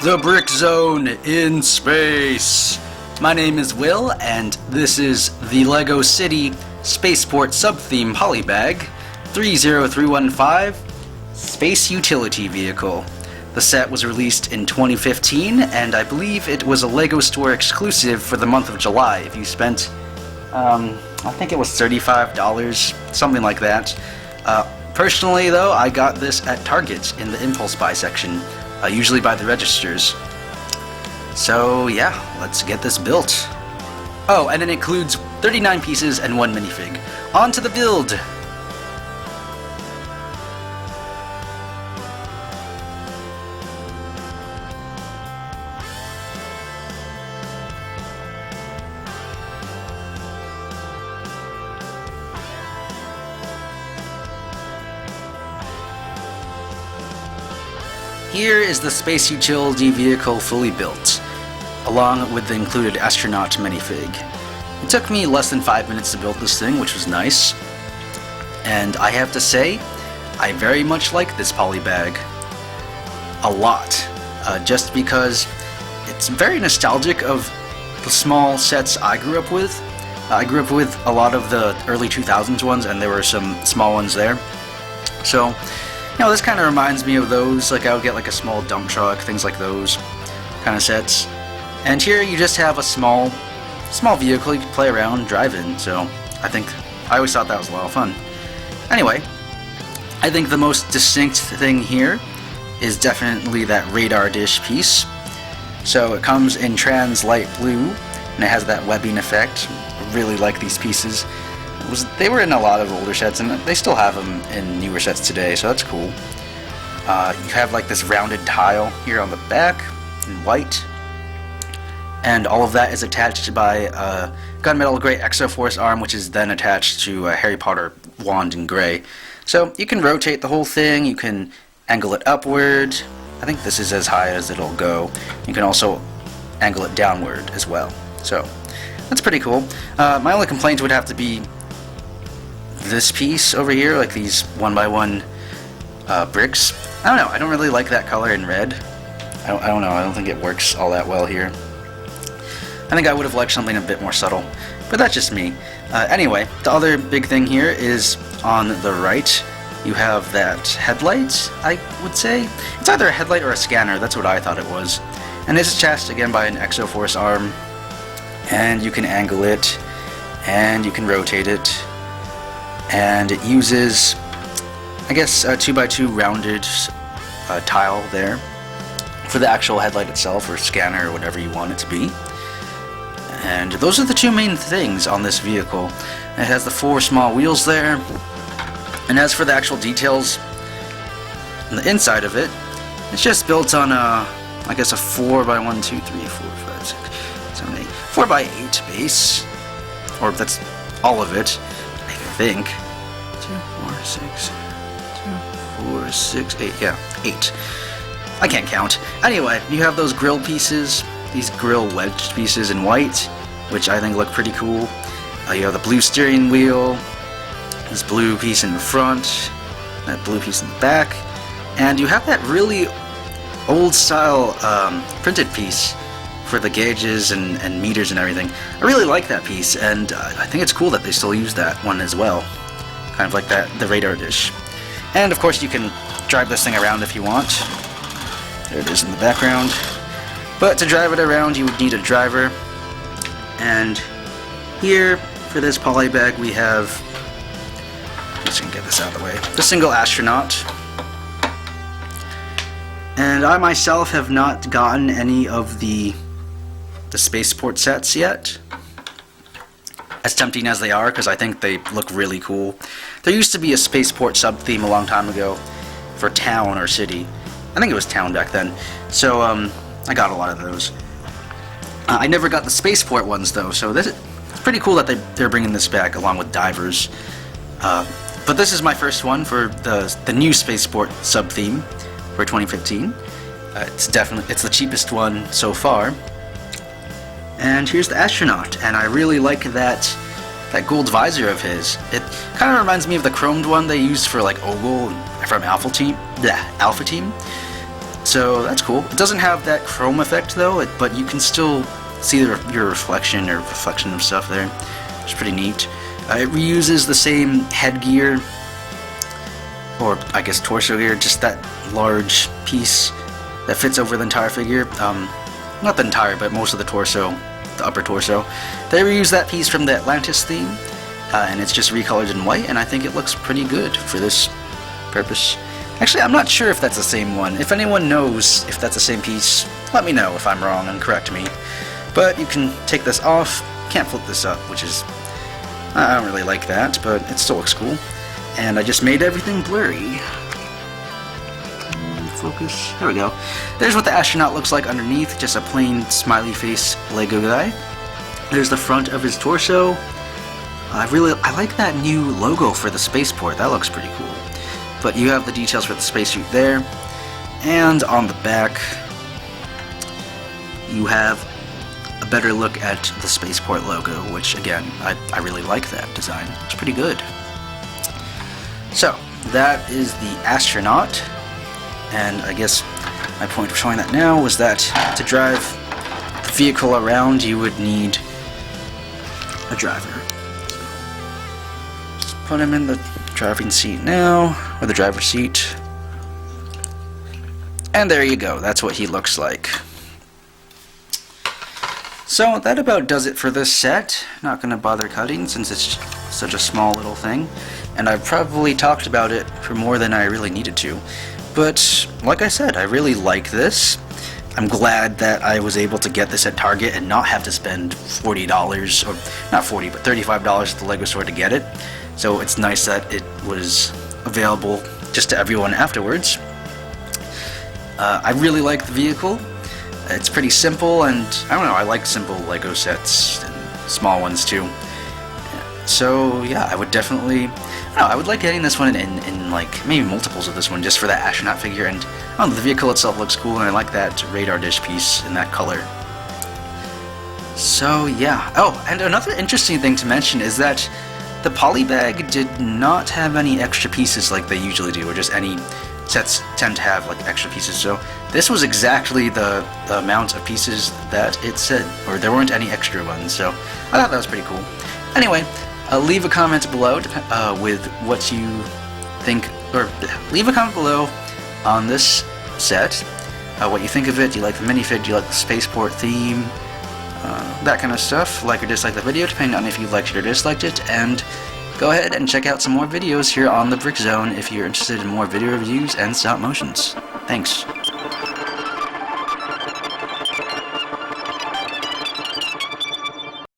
The Brick Zone in space. My name is Will, and this is the LEGO City Spaceport Sub-Theme Polybag 30315 Space Utility Vehicle. The set was released in 2015, and I believe it was a LEGO Store exclusive for the month of July. If you spent, I think it was $35, something like that. Personally, though, I got this at Target in the impulse buy section. Usually by the registers. So yeah, let's get this built. Oh, and it includes 39 pieces and 1 minifig. On to the build! Here is the Space Utility Vehicle fully built, along with the included astronaut minifig. It took me less than 5 minutes to build this thing, which was nice. And I have to say, I very much like this polybag. A lot. Just because it's very nostalgic of the small sets I grew up with. I grew up with a lot of the early 2000s ones, and there were some small ones there. So, you know, this kind of reminds me of those. Like, I would get like a small dump truck, things like those kind of sets. And here you just have a small vehicle you can play around and drive in. So I always thought that was a lot of fun. Anyway, I think the most distinct thing here is definitely that radar dish piece. So it comes in trans light blue, and it has that webbing effect. I really like these pieces. They were in a lot of older sets, and they still have them in newer sets today, so that's cool. You have like this rounded tile here on the back in white, and all of that is attached by a gunmetal gray Exoforce arm, which is then attached to a Harry Potter wand in gray. So you can rotate the whole thing, you can angle it upward. I think this is as high as it'll go. You can also angle it downward as well. So that's pretty cool. My only complaint would have to be this piece over here, like these 1x1 bricks. I don't know, I don't really like that color in red. I don't know, I don't think it works all that well here. I think I would have liked something a bit more subtle, but that's just me. Anyway, the other big thing here is on the right, you have that headlight, I would say. It's either a headlight or a scanner, that's what I thought it was. And it's attached again by an Exoforce arm, and you can angle it, and you can rotate it. And it uses, I guess, a 2x2 rounded tile there for the actual headlight itself, or scanner, or whatever you want it to be. And those are the two main things on this vehicle. It has the 4 small wheels there. And as for the actual details on the inside of it, it's just built on a, I guess, a 4x1, 2, 3, 4, 5, 6, 7, 8, 4x8 base. Or that's all of it, I think. 2, 4, 6, 2, 4, 6, 8, yeah, 8. I can't count. Anyway, you have those grill pieces, these grill wedged pieces in white, which I think look pretty cool. You have the blue steering wheel, this blue piece in the front, that blue piece in the back, and you have that really old style printed piece for the gauges and meters and everything. I really like that piece, and I think it's cool that they still use that one as well. Kind of like that, the radar dish. And of course you can drive this thing around if you want. There it is in the background. But to drive it around you would need a driver. And here, for this polybag, we have, I'm just gonna get this out of the way, the single astronaut. And I myself have not gotten any of the spaceport sets yet. As tempting as they are, because I think they look really cool. There used to be a spaceport sub-theme a long time ago for town or city. I think it was town back then. So I got a lot of those. I never got the spaceport ones though, so it's pretty cool that they're bringing this back along with divers. But this is my first one for the new spaceport sub-theme for 2015. It's the cheapest one so far. And here's the astronaut, and I really like that gold visor of his. It kind of reminds me of the chromed one they used for like Ogle from Alpha Team. So that's cool. It doesn't have that chrome effect though, but you can still see your reflection of stuff there. It's pretty neat. It reuses the same headgear, or I guess torso gear, just that large piece that fits over the entire figure. Not the entire, but most of the torso, the upper torso. They reuse that piece from the Atlantis theme, and it's just recolored in white, and I think it looks pretty good for this purpose. Actually, I'm not sure if that's the same one. If anyone knows if that's the same piece, let me know if I'm wrong and correct me. But you can take this off, can't flip this up, which is, I don't really like that, but it still looks cool. And I just made everything blurry. Focus, there we go. There's what the astronaut looks like underneath, just a plain smiley face Lego guy. There's the front of his torso. I like that new logo for the spaceport, that looks pretty cool. But you have the details for the spacesuit there. And on the back, you have a better look at the spaceport logo, which again, I really like that design. It's pretty good. So, that is the astronaut. And I guess my point of showing that now was that to drive the vehicle around, you would need a driver. Just put him in the driving seat now, or the driver's seat. And there you go, that's what he looks like. So that about does it for this set. Not going to bother cutting since it's such a small little thing. And I've probably talked about it for more than I really needed to. But like I said, I really like this. I'm glad that I was able to get this at Target and not have to spend $40, or not 40, but $35 at the Lego store to get it. So it's nice that it was available just to everyone afterwards. I really like the vehicle. It's pretty simple, and I don't know, I like simple Lego sets, and small ones too. So yeah, I would definitely, I would like getting this one in like maybe multiples of this one just for that astronaut figure, and I don't know, the vehicle itself looks cool, and I like that radar dish piece in that color. So yeah, oh, and another interesting thing to mention is that the Polybag did not have any extra pieces like they usually do, or just any sets tend to have like extra pieces. So this was exactly the amount of pieces that it said, or there weren't any extra ones. So I thought that was pretty cool. Anyway, leave a comment below with what you think, or leave a comment below on this set, what you think of it. Do you like the minifig? Do you like the spaceport theme? That kind of stuff. Like or dislike the video, depending on if you liked it or disliked it. And go ahead and check out some more videos here on the Brick Zone if you're interested in more video reviews and stop motions. Thanks.